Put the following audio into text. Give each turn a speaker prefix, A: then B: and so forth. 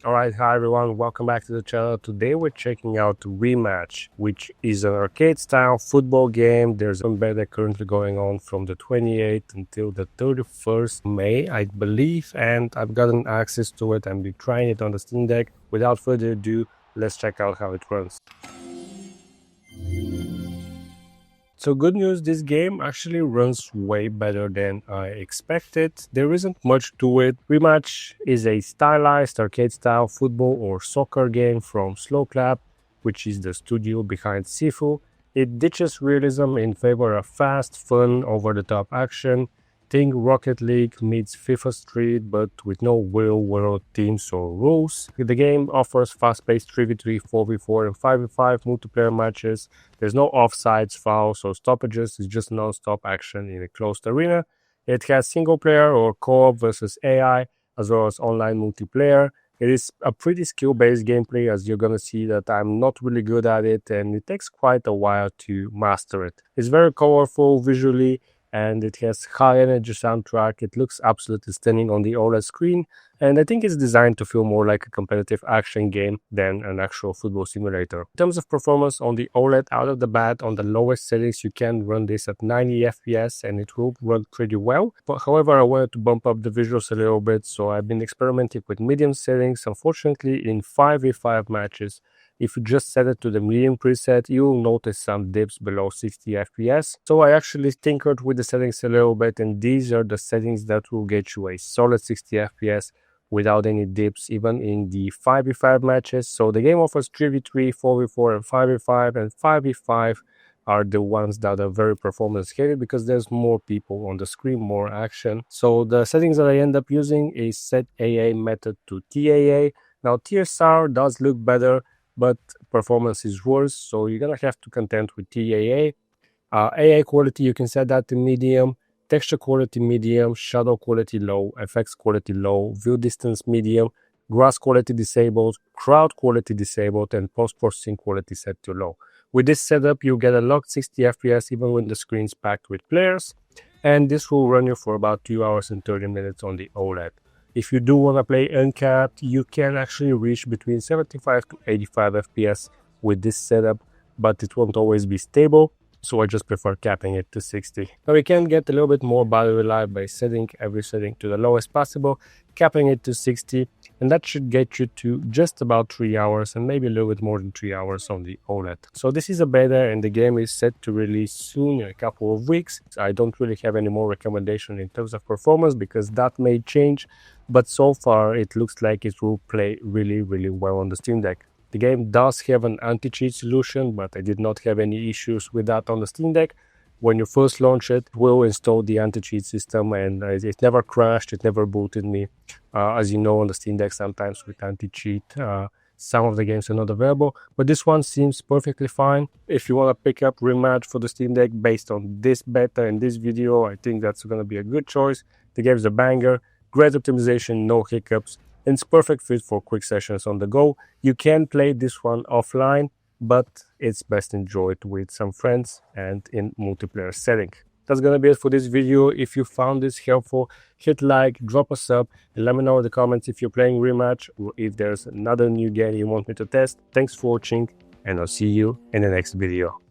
A: Alright, hi everyone, welcome back to the channel. Today we're checking out Rematch, which is an arcade-style football game. There's a beta currently going on from the 28th until the 31st May, I believe, and I've gotten access to it and been trying it on the Steam Deck. Without further ado, let's check out how it runs. So good news, this game actually runs way better than I expected. There isn't much to it. Rematch is a stylized arcade-style football or soccer game from Slowclap, which is the studio behind Sifu. It ditches realism in favor of fast, fun, over-the-top action. Think Rocket League meets FIFA Street, but with no real-world teams or rules. The game offers fast-paced 3v3, 4v4, and 5v5 multiplayer matches. There's no offsides, fouls, or stoppages. It's just non-stop action in a closed arena. It has single-player or co-op versus AI, as well as online multiplayer. It is a pretty skill-based gameplay, as you're gonna see that I'm not really good at it, and it takes quite a while to master it. It's very colorful visually, and it has high energy soundtrack. It looks absolutely stunning on the OLED screen, and I think it's designed to feel more like a competitive action game than an actual football simulator. In terms of performance on the OLED, out of the bat, on the lowest settings, you can run this at 90 FPS and it will run pretty well. But however, I wanted to bump up the visuals a little bit, so I've been experimenting with medium settings. Unfortunately, in 5v5 matches, if you just set it to the medium preset, you'll notice some dips below 60 FPS. So I actually tinkered with the settings a little bit, and these are the settings that will get you a solid 60 FPS without any dips, even in the 5v5 matches. So the game offers 3v3, 4v4, and 5v5, and 5v5 are the ones that are very performance heavy because there's more people on the screen, more action. So the settings that I end up using is set AA method to TAA. Now TSR does look better, but performance is worse, so you're gonna have to contend with TAA. AA quality, you can set that to medium, texture quality medium, shadow quality low, effects quality low, view distance medium, grass quality disabled, crowd quality disabled, and post-processing quality set to low. With this setup, you get a locked 60 FPS even when the screen's packed with players, and this will run you for about 2 hours and 30 minutes on the OLED. If you do want to play uncapped, you can actually reach between 75 to 85 FPS with this setup, but it won't always be stable, so I just prefer capping it to 60. Now you can get a little bit more battery life by setting every setting to the lowest possible, capping it to 60, and that should get you to just about 3 hours and maybe a little bit more than 3 hours on the OLED. So this is a beta and the game is set to release soon in a couple of weeks. I don't really have any more recommendation in terms of performance because that may change, but so far it looks like it will play really well on the Steam Deck. The game does have an anti-cheat solution, but I did not have any issues with that on the Steam Deck. When you first launch it, it will install the anti-cheat system, and it never crashed, it never booted me. As you know, on the Steam Deck, sometimes with anti-cheat, some of the games are not available, but this one seems perfectly fine. If you want to pick up Rematch for the Steam Deck based on this beta and this video, I think that's going to be a good choice. The game's a banger, great optimization, no hiccups, and it's perfect fit for quick sessions on the go. You can play this one offline, but it's best enjoyed with some friends and in multiplayer setting. That's gonna be it for this video. If you found this helpful, hit like, drop a sub, and let me know in the comments if you're playing Rematch or if there's another new game you want me to test. Thanks for watching, and I'll see you in the next video.